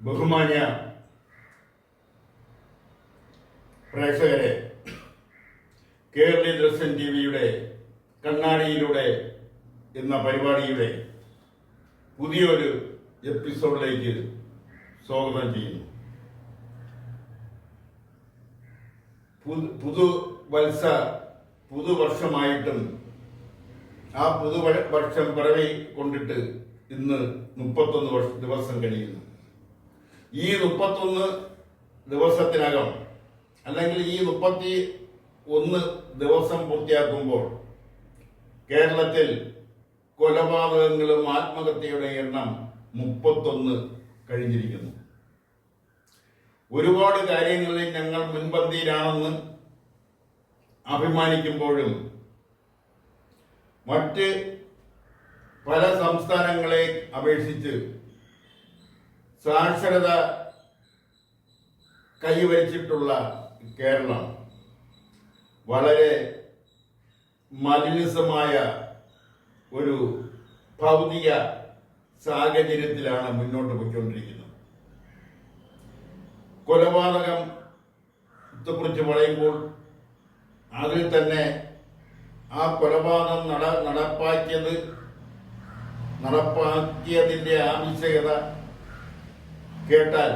ബഹുമാന്യ പ്രേക്ഷകരെ, കേരളീയ ദർശൻ ടിവിയുടെ കണ്ണാടിയിലൂടെ എന്ന പരിപാടിയുടെ പുതിയൊരു എപ്പിസോഡിലേക്ക് സ്വാഗതം ചെയ്യുന്നു. പുതുവർഷമായിട്ടും ആ പുതുവർഷം പിറവി കൊണ്ടിട്ട് ഇന്ന് 31 ദിവസം കഴിയുന്നു. ഈ 31 ദിവസത്തിനകം അല്ലെങ്കിൽ ഈ 31 ദിവസം പൂർത്തിയാക്കുമ്പോൾ കേരളത്തിൽ കൊലപാതകങ്ങളും ആത്മഹത്യയുടെ എണ്ണം 31 കഴിഞ്ഞിരിക്കുന്നു. ഒരുപാട് കാര്യങ്ങളിൽ ഞങ്ങൾ മുൻപന്തിയിലാണെന്ന് അഭിമാനിക്കുമ്പോഴും മറ്റ് പല സംസ്ഥാനങ്ങളെ അപേക്ഷിച്ച് സാക്ഷരത കൈവരിച്ചിട്ടുള്ള കേരളം വളരെ മലിനമായ ഒരു ഭൗതിക സാഹചര്യത്തിലാണ് മുന്നോട്ട് പോയിക്കൊണ്ടിരിക്കുന്നത്. കൊലപാതകത്തെക്കുറിച്ച് പറയുമ്പോൾ അതിൽ തന്നെ ആ കൊലപാതകം നടപ്പാക്കിയതിന്റെ ആവശ്യകത കേട്ടാൽ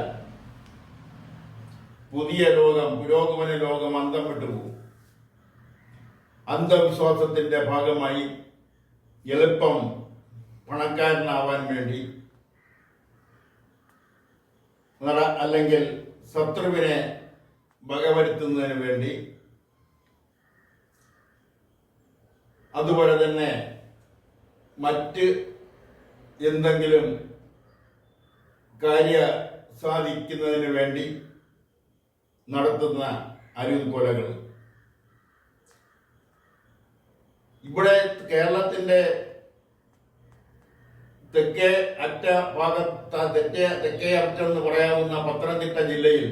പുതിയ ലോകം, പുരോഗമന ലോകം അന്തം വിട്ടുപോകും. അന്ധവിശ്വാസത്തിന്റെ ഭാഗമായി എളുപ്പം പണക്കാരനാവാൻ വേണ്ടി അല്ലെങ്കിൽ ശത്രുവിനെ വകവരുത്തുന്നതിന് വേണ്ടി, അതുപോലെ തന്നെ മറ്റ് എന്തെങ്കിലും കാര്യ സാധിക്കുന്നതിന് വേണ്ടി നടത്തുന്ന അരുംകൊലകൾ ഇവിടെ കേരളത്തിന്റെ തെക്കേ അറ്റെന്ന് പറയാവുന്ന പത്തനംതിട്ട ജില്ലയിൽ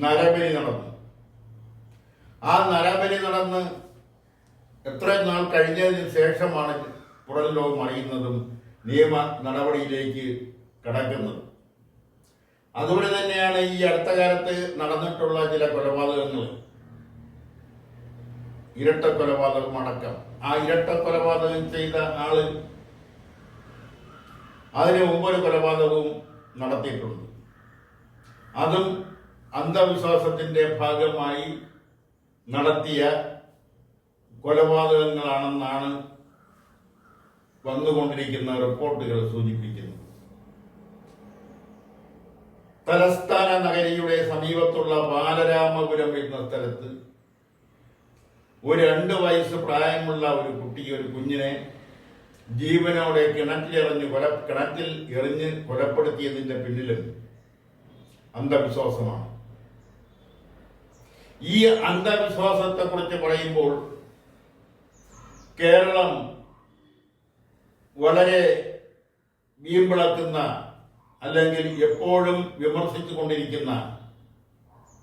നരബലി നടന്നു. ആ നരബലി നടന്ന് എത്രയും നാൾ കഴിഞ്ഞതിന് ശേഷമാണ് പുറം ലോകം അറിയുന്നതും നിയമ നടപടിയിലേക്ക് കടക്കുന്നത്. അതുപോലെ തന്നെയാണ് ഈ അടുത്ത കാലത്ത് നടന്നിട്ടുള്ള ചില കൊലപാതകങ്ങൾ, ഇരട്ട കൊലപാതകം അടക്കം. ആ ഇരട്ട കൊലപാതകം ചെയ്ത ആള് അതിന് മുമ്പൊരു കൊലപാതകവും നടത്തിയിട്ടുണ്ട്. അതും അന്ധവിശ്വാസത്തിന്റെ ഭാഗമായി നടത്തിയ കൊലപാതകങ്ങളാണെന്നാണ് വന്നുകൊണ്ടിരിക്കുന്ന റിപ്പോർട്ടുകൾ സൂചിപ്പിക്കുന്നത്. തലസ്ഥാന നഗരിയുടെ സമീപത്തുള്ള ബാലരാമപുരം എന്ന സ്ഥലത്ത് ഒരു 2 വയസ്സ് പ്രായമുള്ള ഒരു കുഞ്ഞിനെ ജീവനോടെ കിണറ്റിൽ എറിഞ്ഞ് കൊലപ്പെടുത്തിയതിന്റെ പിന്നിലും അന്ധവിശ്വാസമാണ്. ഈ അന്ധവിശ്വാസത്തെ കുറിച്ച് പറയുമ്പോൾ കേരളം വളരെ വീമ്പിളക്കുന്ന അല്ലെങ്കിൽ എപ്പോഴും വിമർശിച്ചു കൊണ്ടിരിക്കുന്ന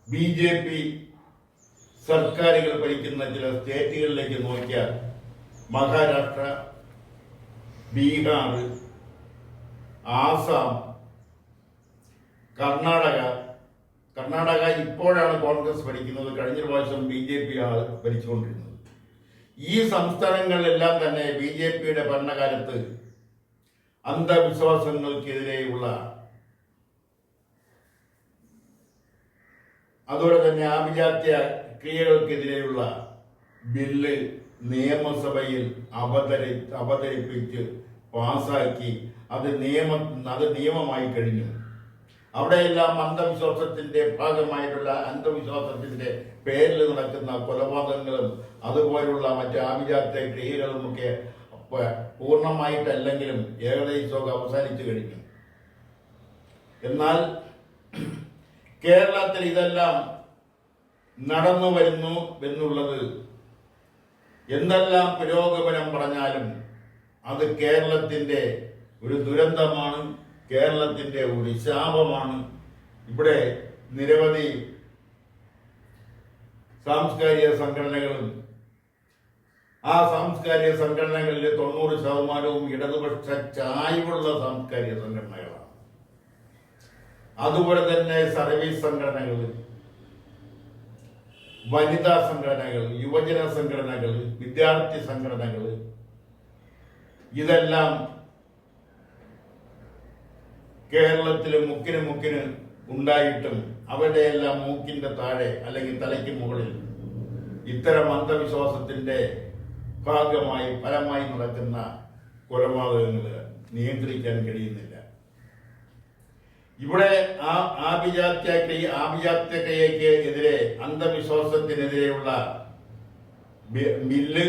BJP സർക്കാരുകൾ ഭരിക്കുന്ന ചില സ്റ്റേറ്റുകളിലേക്ക് നോക്കിയാൽ മഹാരാഷ്ട്ര, ബീഹാർ, ആസാം, കർണാടക ഇപ്പോഴാണ് കോൺഗ്രസ് ഭരിക്കുന്നത്. കഴിഞ്ഞ പ്രാവശ്യം BJP ആണ് ഭരിച്ചുകൊണ്ടിരുന്നത്. ഈ സംസ്ഥാനങ്ങളിലെല്ലാം തന്നെ BJPയുടെ ഭരണകാലത്ത് അന്ധവിശ്വാസങ്ങൾക്കെതിരെയുള്ള, അതുപോലെ തന്നെ ആഭിജാത്യ ക്രിയകൾക്കെതിരെയുള്ള ബില്ല് നിയമസഭയിൽ അവതരിപ്പിച്ച് പാസാക്കി അത് നിയമമായി കഴിഞ്ഞു. അവിടെയെല്ലാം അന്ധവിശ്വാസത്തിന്റെ ഭാഗമായിട്ടുള്ള അന്ധവിശ്വാസത്തിന്റെ പേരിൽ നടക്കുന്ന കൊലപാതകങ്ങളും അതുപോലുള്ള മറ്റ് ആഭിജാത്യ ക്രിയകളുമൊക്കെ പൂർണ്ണമായിട്ടല്ലെങ്കിലും ഏകദേശമൊക്കെ അവസാനിച്ചു കഴിഞ്ഞു. എന്നാൽ കേരളത്തിൽ ഇതെല്ലാം നടന്നു വരുന്നു എന്നുള്ളത് എന്തെല്ലാം പുരോഗമനം പറഞ്ഞാലും അത് കേരളത്തിന്റെ ഒരു ദുരന്തമാണ്, കേരളത്തിന്റെ ഒരു ശാപമാണ്. ഇവിടെ നിരവധി സാംസ്കാരിക സംഘടനകളും ആ സാംസ്കാരിക സംഘടനകളിലെ 90% ഇടതുപക്ഷ ചായ്വുള്ള സാംസ്കാരിക സംഘടനകളാണ്. അതുപോലെ തന്നെ സർവീസ് സംഘടനകൾ, വനിതാ സംഘടനകൾ, യുവജന സംഘടനകൾ, വിദ്യാർത്ഥി സംഘടനകൾ, ഇതെല്ലാം കേരളത്തിൽ മുക്കിന് മുക്കിന് ഉണ്ടായിട്ടും അവരുടെ എല്ലാം മൂക്കിന്റെ താഴെ അല്ലെങ്കിൽ തലയ്ക്ക് മുകളിൽ ഇത്തരം അന്ധവിശ്വാസത്തിന്റെ ഭാഗമായി ഫലമായി നടക്കുന്ന കൊലപാതകങ്ങൾ നിയന്ത്രിക്കാൻ കഴിയുന്നില്ല. ഇവിടെ ആഭിജാത്യക്രിയയ്ക്ക് എതിരെ, അന്ധവിശ്വാസത്തിനെതിരെയുള്ള ബില്ല്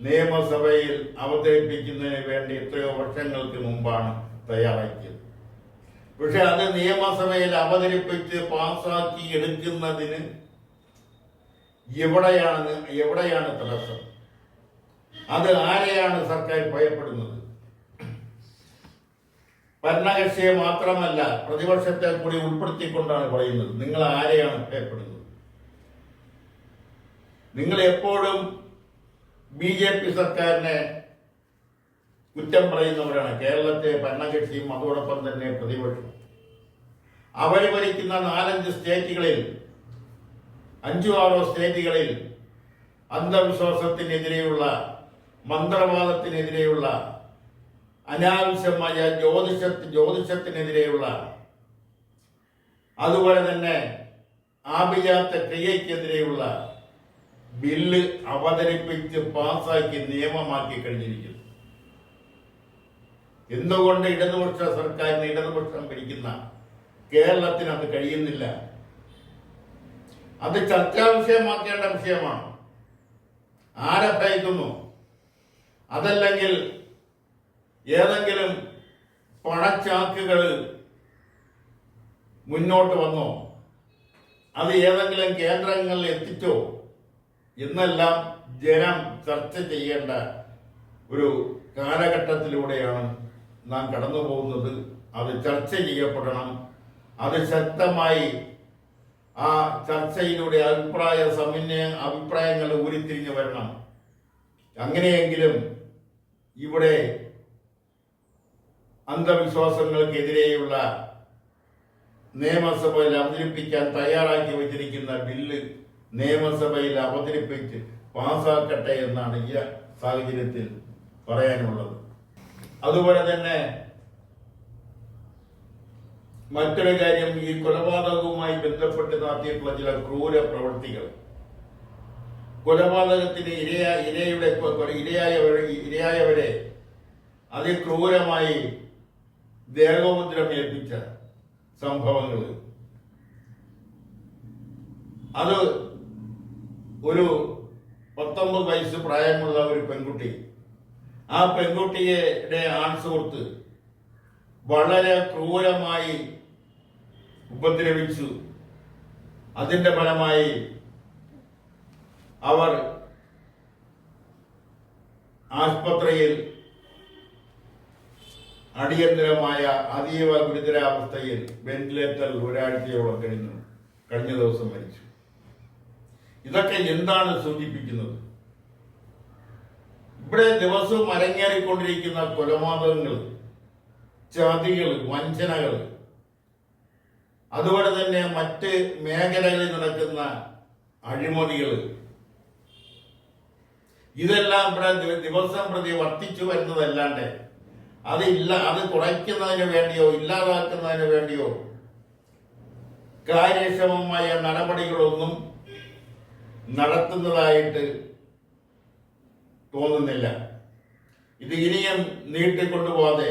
നിയമസഭയിൽ അവതരിപ്പിക്കുന്നതിന് വേണ്ടി എത്രയോ വർഷങ്ങൾക്ക് മുമ്പാണ് തയ്യാറാക്കിയത്. പക്ഷെ അത് നിയമസഭയിൽ അവതരിപ്പിച്ച് പാസാക്കി എടുക്കുന്നതിന് എവിടെയാണ് തടസ്സം? അത് ആരെയാണ് സർക്കാർ ഭയപ്പെടുന്നത്? ഭരണകക്ഷിയെ മാത്രമല്ല, പ്രതിപക്ഷത്തെ കൂടി ഉൾപ്പെടുത്തിക്കൊണ്ടാണ് പറയുന്നത്. നിങ്ങൾ ആരെയാണ് ഭയപ്പെടുന്നത്? നിങ്ങൾ എപ്പോഴും BJP സർക്കാരിനെ കുറ്റം പറയുന്നവരാണ്. കേരളത്തെ ഭരണകക്ഷിയും അതോടൊപ്പം തന്നെ പ്രതിപക്ഷം. അവർ ഭരിക്കുന്ന 4-5 സ്റ്റേറ്റുകളിൽ, 5-6 സ്റ്റേറ്റുകളിൽ അന്ധവിശ്വാസത്തിനെതിരെയുള്ള, മന്ത്രവാദത്തിനെതിരെയുള്ള, അനാവശ്യമായ ജ്യോതിഷത്തിനെതിരെയുള്ള, അതുപോലെ തന്നെ ആഭിജാത്യ ക്രിയയ്ക്കെതിരെയുള്ള ബില്ല് അവതരിപ്പിച്ച് പാസാക്കി നിയമമാക്കി കഴിഞ്ഞിരിക്കുന്നു. എന്തുകൊണ്ട് ഇടതുപക്ഷ സർക്കാരിന്, ഇടതുപക്ഷം ഭരിക്കുന്ന കേരളത്തിന് അത് കഴിയുന്നില്ല? അത് ചർച്ചാ വിഷയമാക്കേണ്ട വിഷയമാണ്. ആരെ ഭയക്കുന്നു? അതല്ലെങ്കിൽ ഏതെങ്കിലും പണച്ചാക്കുകൾ മുന്നോട്ട് വന്നോ? അത് ഏതെങ്കിലും കേന്ദ്രങ്ങളിൽ എത്തിച്ചോ എന്നെല്ലാം ജനം ചർച്ച ചെയ്യേണ്ട ഒരു കാലഘട്ടത്തിലൂടെയാണ് നാം കടന്നു പോകുന്നത്. അത് ചർച്ച ചെയ്യപ്പെടണം. അത് ശക്തമായി ആ ചർച്ചയിലൂടെ അഭിപ്രായങ്ങൾ ഉരുത്തിരിഞ്ഞു വരണം. അങ്ങനെയെങ്കിലും ഇവിടെ അന്ധവിശ്വാസങ്ങൾക്കെതിരെയുള്ള നിയമസഭയിൽ അവതരിപ്പിക്കാൻ തയ്യാറാക്കി വച്ചിരിക്കുന്ന ബില്ല് നിയമസഭയിൽ അവതരിപ്പിച്ച് പാസാക്കട്ടെ എന്നാണ് ഈ സാഹചര്യത്തിൽ പറയാനുള്ളത്. അതുപോലെ തന്നെ മറ്റൊരു കാര്യം, ഈ കൊലപാതകവുമായി ബന്ധപ്പെട്ട് നടത്തിയിട്ടുള്ള ചില ക്രൂര പ്രവൃത്തികൾ, കൊലപാതകത്തിന് ഇരയായവരെ അതിക്രൂരമായി ദേഹോപദ്രവമേൽപ്പിച്ച സംഭവങ്ങൾ, അത് ഒരു 19 വയസ്സ് പ്രായമുള്ള ഒരു പെൺകുട്ടി, ആ പെൺകുട്ടിയുടെ ആൺസുഹൃത്ത് വളരെ ക്രൂരമായി ഉപദ്രവിച്ചു. അതിന്റെ ഫലമായി അവർ ആശുപത്രിയിൽ അടിയന്തരമായ അതീവ ഗുരുതരാവസ്ഥയിൽ വെന്റിലേറ്ററിൽ ഒരാഴ്ചയോളം കഴിഞ്ഞ ദിവസം മരിച്ചു. ഇതൊക്കെ എന്താണ് സൂചിപ്പിക്കുന്നത്? ഇവിടെ ദിവസവും അരങ്ങേറിക്കൊണ്ടിരിക്കുന്ന കൊലപാതകങ്ങൾ, ചതികൾ, വഞ്ചനകൾ, അതുപോലെ തന്നെ മറ്റ് മേഖലകളിൽ നടക്കുന്ന അഴിമതികൾ, ഇതെല്ലാം ഇവിടെ ദിവസം പ്രതി വർദ്ധിച്ചു വരുന്നതല്ലാണ്ട് അത് കുറയ്ക്കുന്നതിന് വേണ്ടിയോ ഇല്ലാതാക്കുന്നതിന് വേണ്ടിയോ കാര്യക്ഷമമായ നടപടികളൊന്നും നടത്തുന്നതായിട്ട് തോന്നുന്നില്ല. ഇത് ഇനിയും നീട്ടിക്കൊണ്ടുപോകാതെ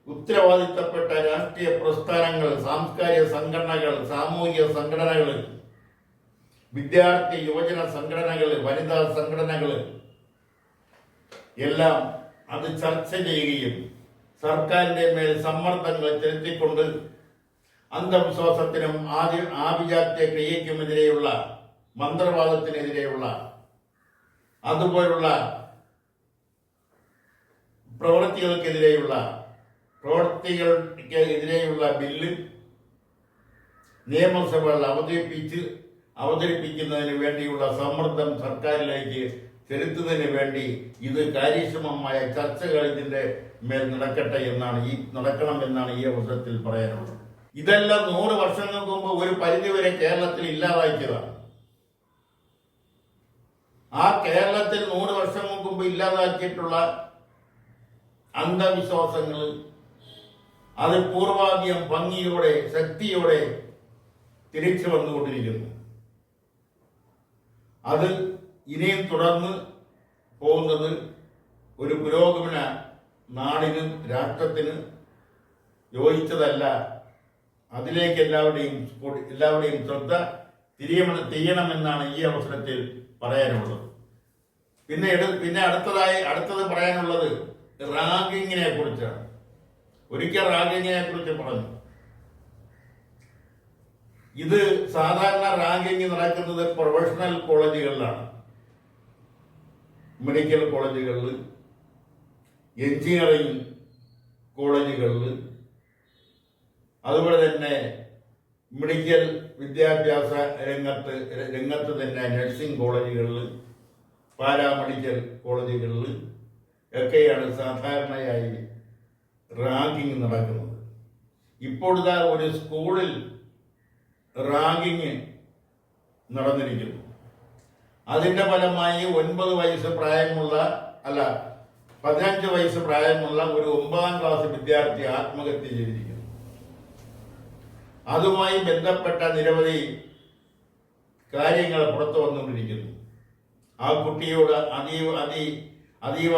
ഉത്തരവാദിത്തപ്പെട്ട രാഷ്ട്രീയ പ്രസ്ഥാനങ്ങൾ, സാംസ്കാരിക സംഘടനകൾ, സാമൂഹിക സംഘടനകൾ, വിദ്യാർത്ഥി യുവജന സംഘടനകൾ, വനിതാ സംഘടനകൾ എല്ലാം അത് ചർച്ച ചെയ്യുകയും സർക്കാരിന്റെ മേൽ സമ്മർദ്ദങ്ങൾ ചെലുത്തിക്കൊണ്ട് അന്ധവിശ്വാസത്തിനും ആഭിജാത്യ ക്രിയയ്ക്കുമെതിരെയുള്ള, മന്ത്രവാദത്തിനെതിരെയുള്ള, അതുപോലുള്ള പ്രവൃത്തികൾക്കെതിരെയുള്ള ബില്ല് നിയമസഭയിൽ അവതരിപ്പിക്കുന്നതിന് വേണ്ടിയുള്ള സമ്മർദ്ദം സർക്കാരിലേക്ക് ചെലുത്തുന്നതിന് വേണ്ടി ഇത് കാര്യക്ഷമമായ ചർച്ചകൾ ഇതിന്റെ മേൽ നടക്കണമെന്നാണ് ഈ അവസരത്തിൽ പറയാനുള്ളത്. ഇതെല്ലാം 100 വർഷങ്ങൾക്ക് മുമ്പ് ഒരു പരിധിവരെ കേരളത്തിൽ ഇല്ലാതാക്കിയതാണ്. ആ കേരളത്തിൽ 100 വർഷങ്ങൾക്ക് മുമ്പ് ഇല്ലാതാക്കിയിട്ടുള്ള അന്ധവിശ്വാസങ്ങൾ അത് പൂർവാധികം ഭംഗിയോടെ ശക്തിയോടെ തിരിച്ചു വന്നുകൊണ്ടിരിക്കുന്നു. അത് ഇനിയും തുടർന്ന് പോകുന്നത് ഒരു പുരോഗമന നാടിന് രാഷ്ട്രത്തിന് യോജിച്ചതല്ല. അതിലേക്ക് എല്ലാവരുടെയും ശ്രദ്ധ തിരിയണമെന്നാണ് ഈ അവസരത്തിൽ പറയാനുള്ളത്. പിന്നെ അടുത്തത് പറയാനുള്ളത് റാങ്കിങ്ങിനെ കുറിച്ചാണ്. ഒരിക്കൽ റാങ്കിങ്ങിനെ കുറിച്ച് പറഞ്ഞു. ഇത് സാധാരണ റാങ്കിങ് നടക്കുന്നത് പ്രൊഫഷണൽ കോളേജുകളിലാണ്, മെഡിക്കൽ കോളേജുകളിൽ, എഞ്ചിനീയറിംഗ് കോളേജുകളിൽ, അതുപോലെ തന്നെ മെഡിക്കൽ വിദ്യാഭ്യാസ രംഗത്ത് തന്നെ നഴ്സിംഗ് കോളേജുകളിൽ, പാരാമെഡിക്കൽ കോളേജുകളിൽ ഒക്കെയാണ് സാധാരണയായി റാങ്കിങ് നടക്കുന്നത്. ഇപ്പോഴത്തെ ഒരു സ്കൂളിൽ റാങ്കിങ് നടന്നിരിക്കുന്നു. അതിന്റെ ഫലമായി 9 വയസ്സ് പ്രായമുള്ള 15 വയസ്സ് പ്രായമുള്ള ഒരു 9ാം ക്ലാസ് വിദ്യാർത്ഥി ആത്മഹത്യ ചെയ്തിരിക്കുന്നു. അതുമായി ബന്ധപ്പെട്ട നിരവധി കാര്യങ്ങൾ പുറത്തു വന്നുകൊണ്ടിരിക്കുന്നു. ആ കുട്ടിയോട് അതീവ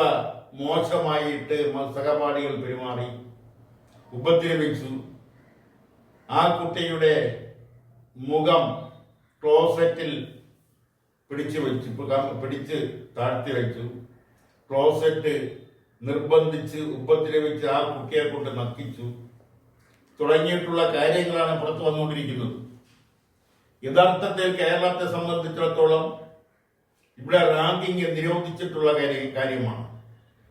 മോശമായിട്ട് സഹപാഠികൾ പെരുമാറി, ഉപദ്രവിച്ചു. ആ കുട്ടിയുടെ മുഖം ക്ലോസറ്റിൽ പിടിച്ച് താഴ്ത്തി വെച്ചു. ക്ലോസറ്റ് നിർബന്ധിച്ച് ഉപദ്രവിച്ച് ആ കുട്ടിയെ കൊണ്ട് നക്കിച്ചു. തുടങ്ങിയിട്ടുള്ള കാര്യങ്ങളാണ് പുറത്തു വന്നുകൊണ്ടിരിക്കുന്നത്. യഥാർത്ഥത്തിൽ കേരളത്തെ സംബന്ധിച്ചിടത്തോളം ഇവിടെ റാങ്കിങ് നിരോധിച്ചിട്ടുള്ള കാര്യമാണ്.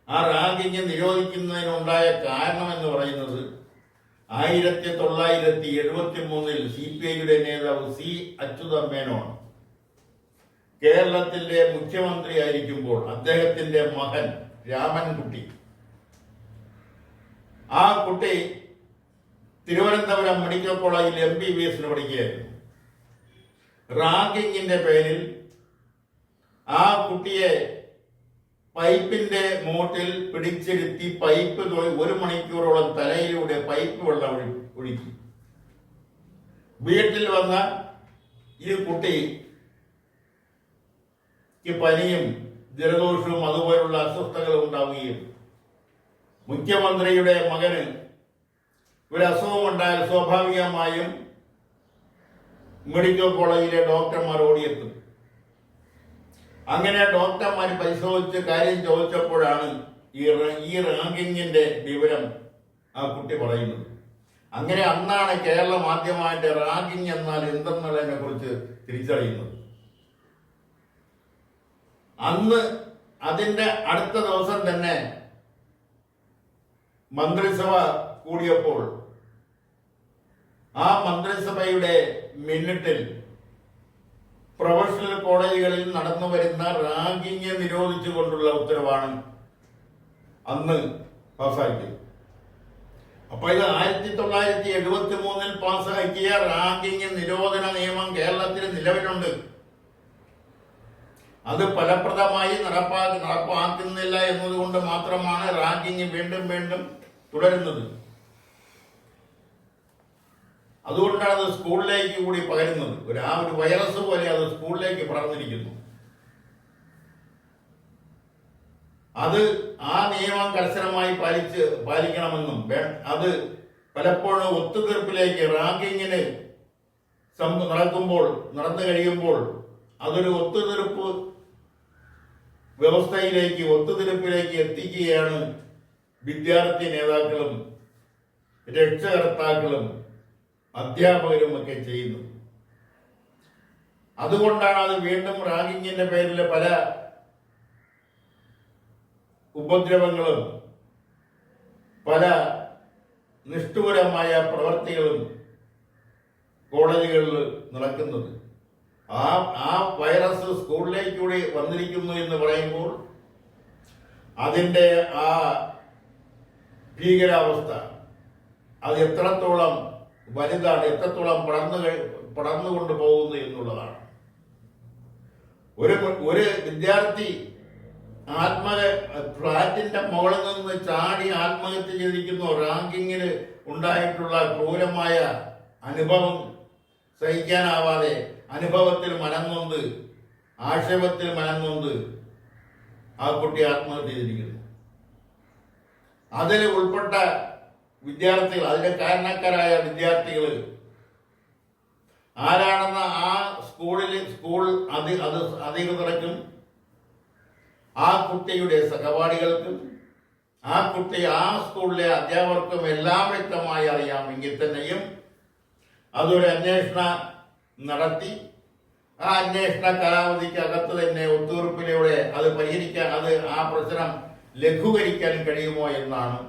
ആ റാങ്കിങ് നിരോധിക്കുന്നതിനുണ്ടായ കാരണം എന്ന് പറയുന്നത് 1973 CPI-യുടെ നേതാവ് C. അച്യുതമേനോൻ കേരളത്തിന്റെ മുഖ്യമന്ത്രി ആയിരിക്കുമ്പോൾ അദ്ദേഹത്തിന്റെ മകൻ രാമൻകുട്ടി, ആ കുട്ടി തിരുവനന്തപുരം മെഡിക്കൽ കോളേജിൽ MBBS പഠിക്കുകയായിരുന്നു. റാങ്കിങ്ങിന്റെ പേരിൽ ആ കുട്ടിയെ പൈപ്പിന്റെ മൂട്ടിൽ പിടിച്ചിരുത്തി പൈപ്പ് 1 മണിക്കൂറോളം തലയിലൂടെ പൈപ്പ് വെള്ളം ഒഴുക്കി. വീട്ടിൽ വന്ന ഈ കുട്ടിക്ക് പനിയും ജലദോഷവും അതുപോലുള്ള അസ്വസ്ഥതകളും ഉണ്ടാവുകയും മുഖ്യമന്ത്രിയുടെ മകന് ഒരു അസുഖമുണ്ടായാൽ സ്വാഭാവികമായും മെഡിക്കൽ കോളേജിലെ ഡോക്ടർമാർ ഓടിയെത്തും. അങ്ങനെ ഡോക്ടർമാർ പരിശോധിച്ച് കാര്യം ചോദിച്ചപ്പോഴാണ് ഈ റാങ്കിങ്ങിന്റെ വിവരം ആ കുട്ടി പറയുന്നത്. അങ്ങനെ അന്നാണ് കേരളം ആദ്യമായിട്ട് റാങ്കിങ് എന്നാൽ എന്തെന്നുള്ളതിനെ കുറിച്ച് തിരിച്ചറിയുന്നത്. അന്ന് അതിന്റെ അടുത്ത ദിവസം തന്നെ മന്ത്രിസഭ കൂടിയപ്പോൾ ആ മന്ത്രിസഭയുടെ മിനിറ്റിൽ പ്രൊഫഷണൽ കോളേജുകളിൽ നടന്നു വരുന്ന റാങ്കിങ് നിരോധിച്ചുകൊണ്ടുള്ള ഉത്തരവാണ് അന്ന് പാസാക്കിയത്. അപ്പൊ ഇത് 1973 പാസാക്കിയ റാങ്കിങ് നിരോധന നിയമം കേരളത്തിൽ നിലവിലുണ്ട്. അത് ഫലപ്രദമായി നടപ്പാക്കുന്നില്ല എന്നതുകൊണ്ട് മാത്രമാണ് റാങ്കിങ് വീണ്ടും വീണ്ടും തുടരുന്നത്. അതുകൊണ്ടാണ് അത് സ്കൂളിലേക്ക് കൂടി പകരുന്നത്. ഒരു വൈറസ് പോലെ അത് സ്കൂളിലേക്ക് പടർന്നിരിക്കുന്നു. അത് ആ നിയമം കർശനമായി പാലിക്കണമെന്നും അത് പലപ്പോഴും ഒത്തുതീർപ്പിലേക്ക് റാങ്കിങ്ങിന് നടന്നു കഴിയുമ്പോൾ അതൊരു ഒത്തുതീർപ്പിലേക്ക് എത്തിക്കുകയാണ് വിദ്യാർത്ഥി നേതാക്കളും രക്ഷകർത്താക്കളും അധ്യാപകരും ഒക്കെ ചെയ്യുന്നത്. അതുകൊണ്ടാണ് അത് വീണ്ടും റാങ്കിങ്ങിന്റെ പേരിൽ പല ഉപദ്രവങ്ങളും പല നിഷ്ഠൂരമായ പ്രവർത്തികളും കോളേജുകളിൽ നടക്കുന്നത്. ആ വൈറസ് സ്കൂളിലേക്ക് കൂടി വന്നിരിക്കുന്നു എന്ന് പറയുമ്പോൾ അതിൻ്റെ ആ ഭീകരാവസ്ഥ അത് എത്രത്തോളം വലുതാണ്, എത്രത്തോളം പടർന്നുകൊണ്ട് പോകുന്നു എന്നുള്ളതാണ്. ഒരു വിദ്യാർത്ഥി ഫ്ലാറ്റിന്റെ മുകളിൽ നിന്ന് ചാടി ആത്മഹത്യ ചെയ്തിരിക്കുന്നു. റാങ്കിങ്ങിൽ ഉണ്ടായിട്ടുള്ള ക്രൂരമായ അനുഭവം സഹിക്കാനാവാതെ, അനുഭവത്തിൽ മനംനൊന്ത്, ആക്ഷേപത്തിൽ മനംനൊന്ത് ആ കുട്ടി ആത്മഹത്യ ചെയ്തിരിക്കുന്നു. അതിൽ ഉൾപ്പെട്ട വിദ്യാർത്ഥികൾ, അതിന്റെ കാരണക്കാരായ വിദ്യാർത്ഥികൾ ആരാണെന്ന ആ സ്കൂൾ അധികൃതർക്കും ആ കുട്ടിയുടെ സഹപാഠികൾക്കും ആ സ്കൂളിലെ അധ്യാപകർക്കും എല്ലാം വ്യക്തമായി അറിയാമെങ്കിൽ തന്നെയും അതൊരു അന്വേഷണം നടത്തി ആ അന്വേഷണ കാലാവധിക്കകത്ത് തന്നെ ഒത്തുതീർപ്പിലൂടെ അത് പരിഹരിക്കാൻ, ആ പ്രശ്നം ലഘൂകരിക്കാൻ കഴിയുമോ എന്നാണ്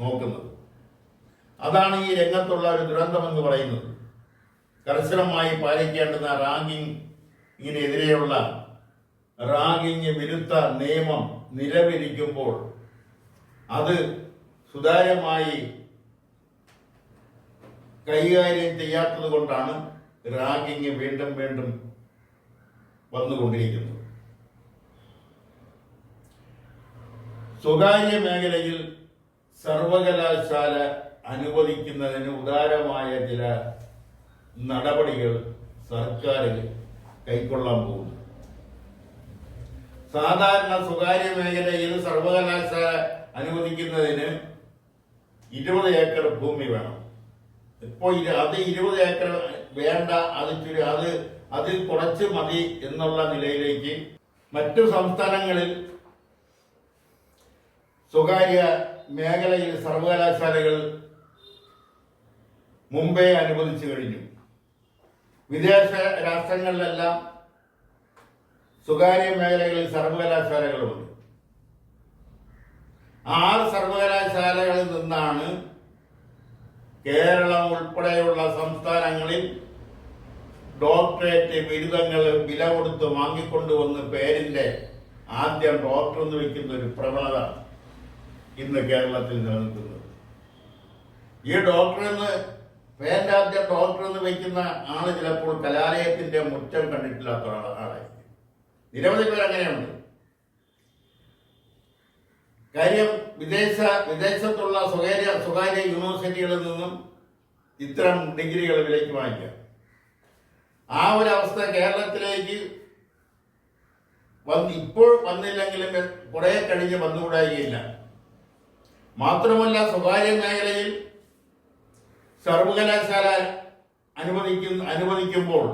നോക്കുന്നത്. അതാണ് ഈ രംഗത്തുള്ള ഒരു ദുരന്തമെന്ന് പറയുന്നത്. കർശനമായി പാലിക്കേണ്ടുന്ന റാങ്കിങ്ങിനെതിരെയുള്ള റാങ്കിങ് വിരുദ്ധ നിയമം നിലവിലിരിക്കുമ്പോൾ അത് സുതാര്യമായി കൈകാര്യം ചെയ്യാത്തത് കൊണ്ടാണ് റാങ്കിങ് വീണ്ടും വീണ്ടും വന്നുകൊണ്ടിരിക്കുന്നത്. സ്വകാര്യ മേഖലയിൽ സർവകലാശാല അനുവദിക്കുന്നതിന് ഉദാരമായ ചില നടപടികൾ സർക്കാർ കൈക്കൊള്ളാൻ പോകുന്നു. സാധാരണ സ്വകാര്യ മേഖലയിൽ സർവകലാശാല അനുവദിക്കുന്നതിന് 20 ഏക്കർ ഭൂമി വേണം. ഇപ്പോൾ അത് 20 ഏക്കർ വേണ്ട, അതിൽ കുറച്ച് മതി എന്നുള്ള നിലയിലേക്ക് മറ്റു സംസ്ഥാനങ്ങളിൽ സ്വകാര്യ മേഖലയിൽ സർവകലാശാലകൾ മുമ്പേ അനുവദിച്ചു കഴിഞ്ഞു. വിദേശ രാഷ്ട്രങ്ങളിലെല്ലാം സ്വകാര്യ മേഖലകളിൽ സർവകലാശാലകളുണ്ട്. 6 സർവകലാശാലകളിൽ നിന്നാണ് കേരളം ഉൾപ്പെടെയുള്ള സംസ്ഥാനങ്ങളിൽ ഡോക്ടറേറ്റ് ബിരുദങ്ങൾ വില കൊടുത്ത് വാങ്ങിക്കൊണ്ടുവന്ന് പേരിന്റെ ആദ്യം ഡോക്ടർ എന്ന് വയ്ക്കുന്ന ഒരു പ്രവണത ഇന്ന് കേരളത്തിൽ നിലനിൽക്കുന്നത്. ഈ പേരിന്റെ ആദ്യം ഡോക്ടർ എന്ന് വയ്ക്കുന്ന ആള് ചിലപ്പോൾ കലാലയത്തിന്റെ മുറ്റം കണ്ടിട്ടില്ലാത്ത ആളായി. നിരവധി പേർ അങ്ങനെയുണ്ട്. കാര്യം വിദേശത്തുള്ള സ്വകാര്യ യൂണിവേഴ്സിറ്റികളിൽ നിന്നും ഇത്തരം ഡിഗ്രികൾ വിലയ്ക്ക് വാങ്ങിക്കാം. ആ ഒരു അവസ്ഥ കേരളത്തിലേക്ക് ഇപ്പോൾ വന്നില്ലെങ്കിലും കുറെ കഴിഞ്ഞ് വന്നുകൂടായില്ല. മാത്രമല്ല, സ്വകാര്യ മേഖലയിൽ സർവകലാശാല അനുവദിക്കുമ്പോൾ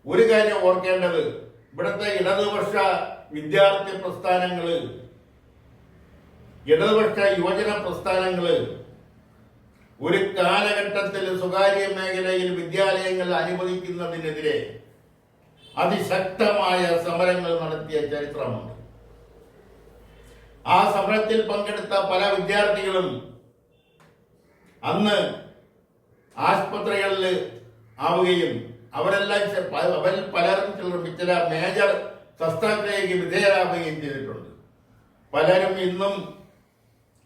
ഒരു കാര്യം ഓർക്കേണ്ടത്, ഇവിടുത്തെ ഇടതുപക്ഷ വിദ്യാർത്ഥി പ്രസ്ഥാനങ്ങള്, ഇടതുപക്ഷ യുവജന പ്രസ്ഥാനങ്ങള് ഒരു കാലഘട്ടത്തിൽ സ്വകാര്യ മേഖലയിൽ വിദ്യാലയങ്ങൾ അനുവദിക്കുന്നതിനെതിരെ അതിശക്തമായ സമരങ്ങൾ നടത്തിയ ചരിത്രമുണ്ട്. ആ സമരത്തിൽ പങ്കെടുത്ത പല വിദ്യാർത്ഥികളും അന്ന് ആശുപത്രികളിൽ ആവുകയും അവരിൽ പലരും ചില മേജർ ശസ്ത്രക്രിയയ്ക്ക് വിധേയരാകുകയും ചെയ്തിട്ടുണ്ട്. പലരും ഇന്നും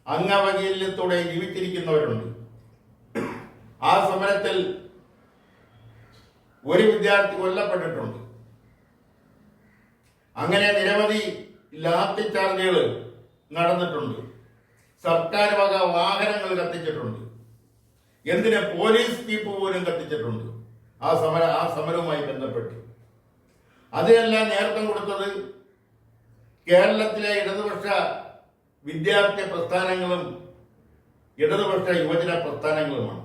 അംഗവൈകല്യത്തോടെ ജീവിച്ചിരിക്കുന്നവരുണ്ട്. ആ സമരത്തിൽ ഒരു വിദ്യാർത്ഥി കൊല്ലപ്പെട്ടിട്ടുണ്ട്. അങ്ങനെ നിരവധി ലാത്തി ചാർജുകൾ നടന്നിട്ടുണ്ട്. സർക്കാർ വക വാഹനങ്ങൾ കത്തിച്ചിട്ടുണ്ട്. എന്തിന് പോലീസ് ജീപ്പ് പോലും കത്തിച്ചിട്ടുണ്ട് ആ സമരവുമായി ബന്ധപ്പെട്ട്. അതിനെല്ലാം നേതൃത്വം കൊടുത്തത് കേരളത്തിലെ ഇടതുപക്ഷ വിദ്യാർത്ഥി പ്രസ്ഥാനങ്ങളും ഇടതുപക്ഷ യുവജന പ്രസ്ഥാനങ്ങളുമാണ്.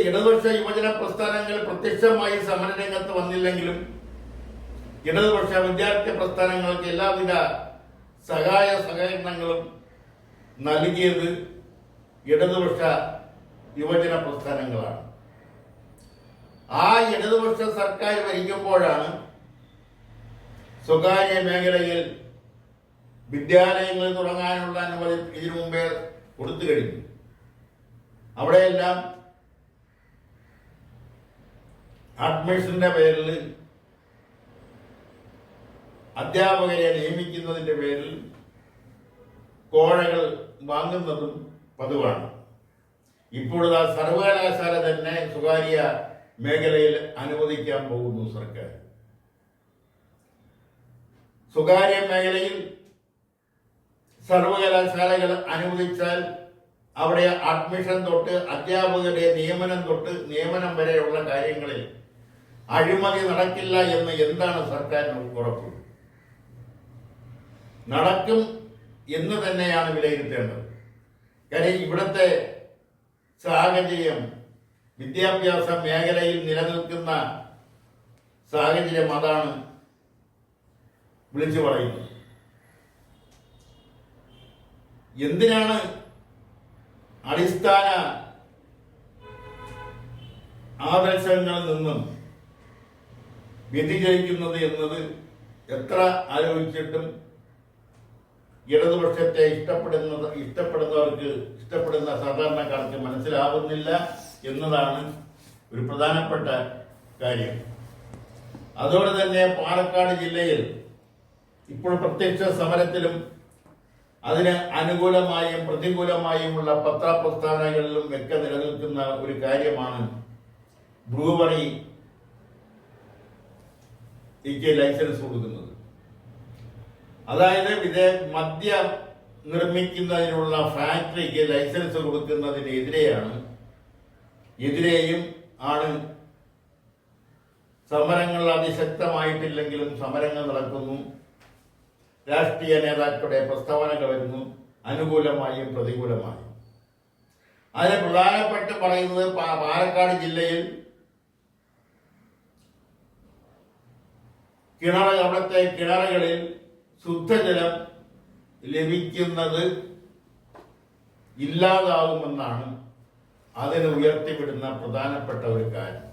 ഇടതുപക്ഷ യുവജന പ്രസ്ഥാനങ്ങൾ പ്രത്യക്ഷമായി സമരരംഗത്ത് വന്നില്ലെങ്കിലും ഇടതുപക്ഷ വിദ്യാർത്ഥി പ്രസ്ഥാനങ്ങൾക്ക് എല്ലാവിധ സഹകരണങ്ങളും നൽകിയത് ഇടതുപക്ഷ യുവജന പ്രസ്ഥാനങ്ങളാണ്. ആ ഇടതുപക്ഷ സർക്കാർ ഭരിക്കുമ്പോഴാണ് സ്വകാര്യ മേഖലയിൽ വിദ്യാലയങ്ങൾ തുടങ്ങാനുള്ള അനുമതി ഇതിനു മുമ്പേ കൊടുത്തു കഴിഞ്ഞു. അവിടെയെല്ലാം അഡ്മിഷന്റെ പേരിൽ, അധ്യാപകരെ നിയമിക്കുന്നതിന്റെ പേരിൽ കോഴകൾ വാങ്ങുന്നതും പതിവാണ്. ഇപ്പോഴത്തെ സർവകലാശാല തന്നെ സ്വകാര്യ മേഖലയിൽ അനുവദിക്കാൻ പോകുന്നു സർക്കാർ. സ്വകാര്യ മേഖലയിൽ സർവകലാശാലകൾ അനുവദിച്ചാൽ അവിടെ അഡ്മിഷൻ തൊട്ട് അധ്യാപകരുടെ നിയമനം തൊട്ട് നിയമനം വരെയുള്ള കാര്യങ്ങളിൽ അഴിമതി നടക്കില്ല എന്ന് എന്താണ് സർക്കാരിന് ഉറപ്പ്? നടക്കും എന്ന് തന്നെയാണ് വിലയിരുത്തേണ്ടത്. കാര്യം ഇവിടുത്തെ സാഹചര്യം, വിദ്യാഭ്യാസ മേഖലയിൽ നിലനിൽക്കുന്ന സാഹചര്യം അതാണ് വിളിച്ചു പറയുന്നത്. എന്തിനാണ് അടിസ്ഥാന ആദർശങ്ങളിൽ നിന്നും വ്യതിചലിക്കുന്നത് എന്നത് എത്ര ആലോചിച്ചിട്ടും ഇടതുപക്ഷത്തെ ഇഷ്ടപ്പെടുന്ന സാധാരണക്കാർക്ക് മനസ്സിലാവുന്നില്ല എന്നതാണ് ഒരു പ്രധാനപ്പെട്ട കാര്യം. അതോടെ തന്നെ പാലക്കാട് ജില്ലയിൽ ഇപ്പോൾ പ്രത്യക്ഷ സമരത്തിലും അതിന് അനുകൂലമായും പ്രതികൂലമായുമുള്ള പത്രപ്രസ്താവനകളിലും ഒക്കെ നിലനിൽക്കുന്ന ഒരു കാര്യമാണ് ബ്രൂവറിക്ക് ലൈസൻസ് കൊടുക്കുന്നത്. അതായത് മദ്യം നിർമ്മിക്കുന്നതിനുള്ള ഫാക്ടറിക്ക് ലൈസൻസ് എതിരെയും ആണ് സമരങ്ങൾ അതിശക്തമായിട്ടില്ലെങ്കിലും സമരങ്ങൾ നടക്കുന്നു. രാഷ്ട്രീയ നേതാക്കളുടെ പ്രസ്താവനകൾ വരുന്നു, അനുകൂലമായും പ്രതികൂലമായും. അതിന് പ്രധാനപ്പെട്ട് പറയുന്നത് പാലക്കാട് ജില്ലയിൽ അവിടുത്തെ കിണറുകളിൽ ശുദ്ധജലം ലഭിക്കുന്നത് ഇല്ലാതാവുമെന്നാണ് അതിന് ഉയർത്തിവിടുന്ന പ്രധാനപ്പെട്ട ഒരു കാര്യം.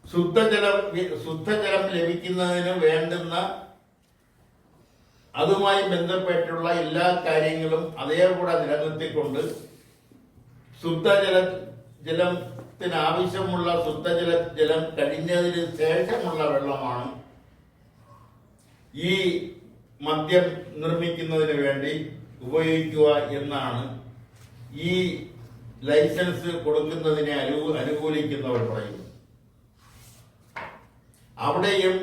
ശുദ്ധജലം ലഭിക്കുന്നതിന് വേണ്ടുന്ന അതുമായി ബന്ധപ്പെട്ടുള്ള എല്ലാ കാര്യങ്ങളും അതേകൂടെ നിലനിർത്തിക്കൊണ്ട് ജലത്തിന് ആവശ്യമുള്ള ജലം കഴിഞ്ഞതിന് ശേഷമുള്ള വെള്ളമാണ് ഈ മദ്യം നിർമ്മിക്കുന്നതിന് വേണ്ടി ഉപയോഗിക്കുക എന്നാണ് ഈ ലൈസൻസ് കൊടുക്കുന്നതിനെ അനുകൂലിക്കുന്നവർ പറയുന്നു. അവിടെയും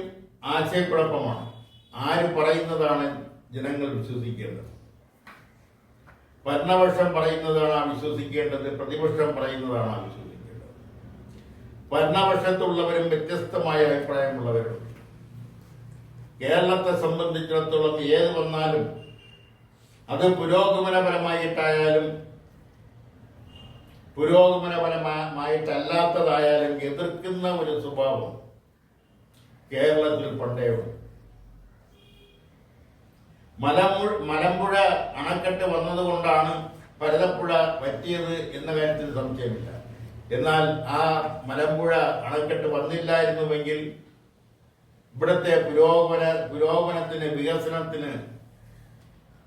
ആശയക്കുഴപ്പമാണ്. ആര് പറയുന്നതാണ് ജനങ്ങൾ വിശ്വസിക്കേണ്ടത്? ഭരണപക്ഷം പറയുന്നതാണ് വിശ്വസിക്കേണ്ടത്, പ്രതിപക്ഷം പറയുന്നതാണ് വിശ്വസിക്കേണ്ടത്. ഭരണപക്ഷത്തുള്ളവരും വ്യത്യസ്തമായ അഭിപ്രായമുള്ളവരുണ്ട്. കേരളത്തെ സംബന്ധിച്ചിടത്തോളം ഏത് വന്നാലും അത് പുരോഗമനപരമായിട്ടായാലും പുരോഗമനപരമായിട്ടല്ലാത്തതായാലും എതിർക്കുന്ന ഒരു സ്വഭാവം കേരളത്തിൽ പണ്ടേയുണ്ട്. മലമ്പുഴ അണക്കെട്ട് വന്നതുകൊണ്ടാണ് പരതപ്പുഴ പറ്റിയത് എന്ന കാര്യത്തിൽ സംശയമില്ല. എന്നാൽ ആ മലമ്പുഴ അണക്കെട്ട് വന്നില്ലായിരുന്നുവെങ്കിൽ ഇവിടുത്തെ പുരോഗമനത്തിന് വികസനത്തിന്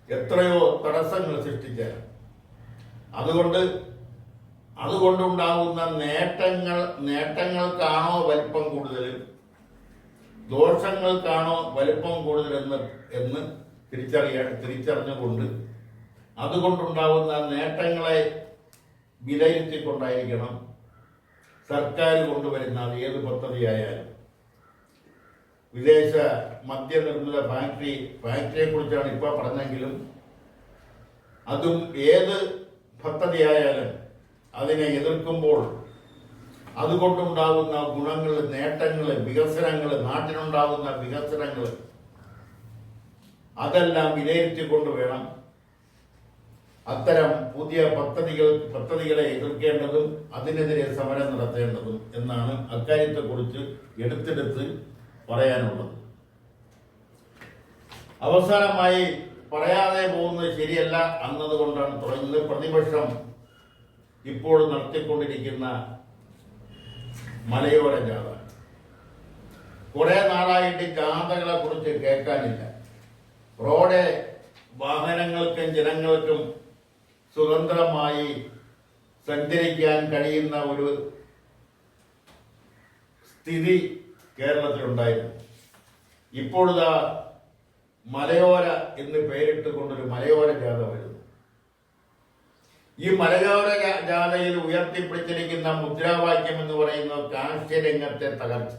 എത്രയോ തടസ്സങ്ങൾ സൃഷ്ടിച്ചാൽ അതുകൊണ്ടുണ്ടാകുന്ന നേട്ടങ്ങൾക്കാണോ വലിപ്പം കൂടുതൽ, ദോഷങ്ങൾക്കാണോ വലിപ്പം കൂടുതൽ എന്ന് തിരിച്ചറിഞ്ഞുകൊണ്ട് അതുകൊണ്ടുണ്ടാകുന്ന നേട്ടങ്ങളെ വിലയിരുത്തിക്കൊണ്ടായിരിക്കണം സർക്കാർ കൊണ്ടുവരുന്ന ഏത് പദ്ധതിയായാലും. വിദേശ മദ്യനിർമ്മിത ഫാക്ടറിയെ കുറിച്ചാണ് ഇപ്പോൾ പറഞ്ഞെങ്കിലും അതും ഏത് പദ്ധതിയായാലും അതിനെ എതിർക്കുമ്പോൾ അതുകൊണ്ടുണ്ടാകുന്ന ഗുണങ്ങൾ, നേട്ടങ്ങൾ, വികസനങ്ങൾ, നാട്ടിനുണ്ടാകുന്ന വികസനങ്ങൾ അതെല്ലാം വിലയിരുത്തിക്കൊണ്ട് വേണം അത്തരം പുതിയ പദ്ധതികളെ എതിർക്കേണ്ടതും അതിനെതിരെ സമരം നടത്തേണ്ടതും എന്നാണ് അക്കാര്യത്തെക്കുറിച്ച് എടുത്തെടുത്ത് പറയാനുള്ളത്. അവസാനമായി പറയാതെ പോകുന്നത് ശരിയല്ല എന്നതുകൊണ്ടാണ് തുടങ്ങുന്നത്. പ്രതിപക്ഷം ഇപ്പോൾ നടത്തിക്കൊണ്ടിരിക്കുന്ന മലയോര ജാഥ, കുറെ നാളായിട്ട് ജാഥകളെ കുറിച്ച് കേൾക്കാനില്ല. റോഡ് വാഹനങ്ങൾക്കും ജനങ്ങൾക്കും സ്വതന്ത്രമായി സഞ്ചരിക്കാൻ കഴിയുന്ന ഒരു സ്ഥിതി കേരളത്തിലുണ്ടായിരുന്നു. ഇപ്പോഴിതാ മലയോര എന്ന് പേരിട്ടുകൊണ്ടൊരു മലയോര ജാഥ വരുന്നു. ഈ മലയോര ജാഥയിൽ ഉയർത്തിപ്പിടിച്ചിരിക്കുന്ന മുദ്രാവാക്യം എന്ന് പറയുന്നത് കാർഷികരംഗത്തെ തകർച്ച.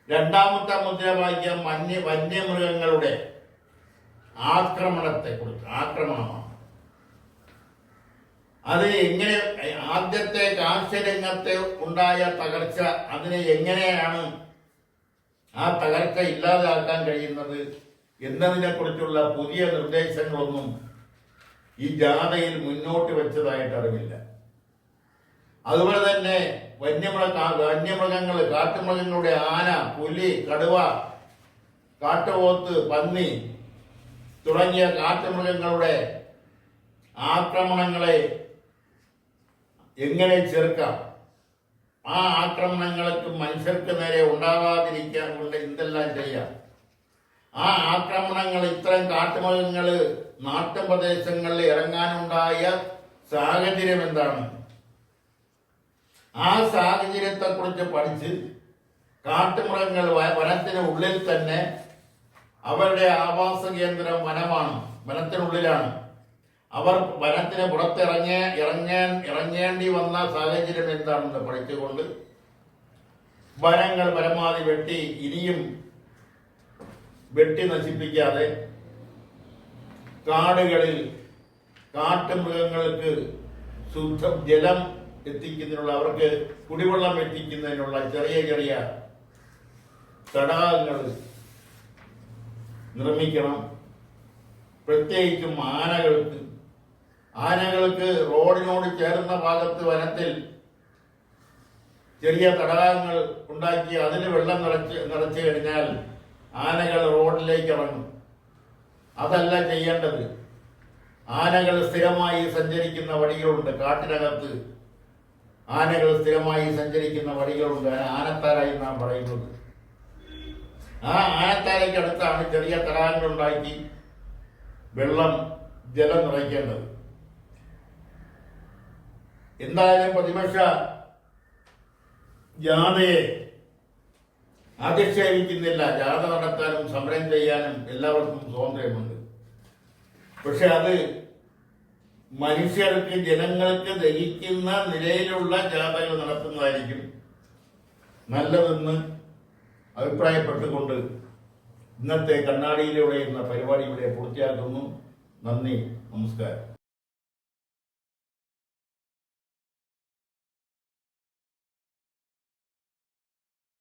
രണ്ടാമത്തെ മുദ്രാവാക്യം വന്യമൃഗങ്ങളുടെ ആക്രമണമാണ്. അത് എങ്ങനെ ആദ്യത്തെ കാർഷികരംഗത്തെ ഉണ്ടായ തകർച്ച, അതിനെ എങ്ങനെയാണ് ആ തകർച്ച ഇല്ലാതാക്കാൻ കഴിയുന്നത് എന്നതിനെ കുറിച്ചുള്ള പുതിയ നിർദ്ദേശങ്ങളൊന്നും ഈ ജാഥയിൽ മുന്നോട്ട് വെച്ചതായിട്ട് അറിവില്ല. അതുപോലെ തന്നെ വന്യമൃഗങ്ങൾ, കാട്ടുമൃഗങ്ങളുടെ ആന, പുലി, കടുവ, കാട്ടുപോത്ത്, പന്നി തുടങ്ങിയ കാട്ടുമൃഗങ്ങളുടെ ആക്രമണങ്ങളെ എങ്ങനെ ചെറുക്കാം, ആ ആക്രമണങ്ങൾക്ക് മനുഷ്യർക്ക് നേരെ ഉണ്ടാവാതിരിക്കാൻ കൊണ്ട് എന്തെല്ലാം ചെയ്യാം, ആ ആക്രമണങ്ങൾ ഇത്തരം കാട്ടുമൃഗങ്ങൾ നാട്ടുപ്രദേശങ്ങളിൽ ഇറങ്ങാനുണ്ടായ സാഹചര്യം എന്താണ്, ആ സാഹചര്യത്തെക്കുറിച്ച് പഠിച്ച് കാട്ടുമൃഗങ്ങൾ വനത്തിന് ഉള്ളിൽ തന്നെ, അവരുടെ ആവാസ കേന്ദ്രം വനത്തിനുള്ളിലാണ്, അവർ വനത്തിന് ഇറങ്ങേണ്ടി വന്ന സാഹചര്യം എന്താണെന്ന് പഠിച്ചുകൊണ്ട് വനങ്ങൾ പരമാവധി ഇനിയും വെട്ടി നശിപ്പിക്കാതെ കാടുകളിൽ കാട്ടുമൃഗങ്ങൾക്ക് ജലം എത്തിക്കുന്നതിനുള്ള, അവർക്ക് കുടിവെള്ളം എത്തിക്കുന്നതിനുള്ള ചെറിയ തടാകങ്ങൾ നിർമ്മിക്കണം. പ്രത്യേകിച്ചും ആനകൾക്ക് റോഡിനോട് ചേർന്ന ഭാഗത്ത് വനത്തിൽ ചെറിയ തടാകങ്ങൾ ഉണ്ടാക്കി അതിന് വെള്ളം നിറച്ചു കഴിഞ്ഞാൽ ആനകൾ റോഡിലേക്ക് ഇറങ്ങും. അതല്ല ചെയ്യേണ്ടത്. ആനകൾ സ്ഥിരമായി സഞ്ചരിക്കുന്ന വഴികളുണ്ട്, കാട്ടിനകത്ത് ആനകൾ സ്ഥിരമായി സഞ്ചരിക്കുന്ന വഴികളുണ്ട്, ആനത്താരായി നാം പറയുന്നത്. ആ ആനത്താരയ്ക്കടുത്താണ് ചെറിയ തടാകങ്ങൾ ഉണ്ടാക്കി ജലം നിറയ്ക്കേണ്ടത്. എന്തായാലും പ്രതിപക്ഷ ജാഥയെ അധിക്ഷേപിക്കുന്നില്ല. ജാഥ നടത്താനും സമരം ചെയ്യാനും എല്ലാവർക്കും സ്വാതന്ത്ര്യമുണ്ട്. പക്ഷെ അത് മനുഷ്യർക്ക്, ജനങ്ങൾക്ക് ദഹിക്കുന്ന നിലയിലുള്ള ജാഥകൾ നടത്തുന്നതായിരിക്കും നല്ലതെന്ന് അഭിപ്രായപ്പെട്ടുകൊണ്ട് ഇന്നത്തെ കണ്ണാടിയിലൂടെ എന്ന പരിപാടി ഇവിടെ പൂർത്തിയാക്കുന്നു. നന്ദി, നമസ്കാരം.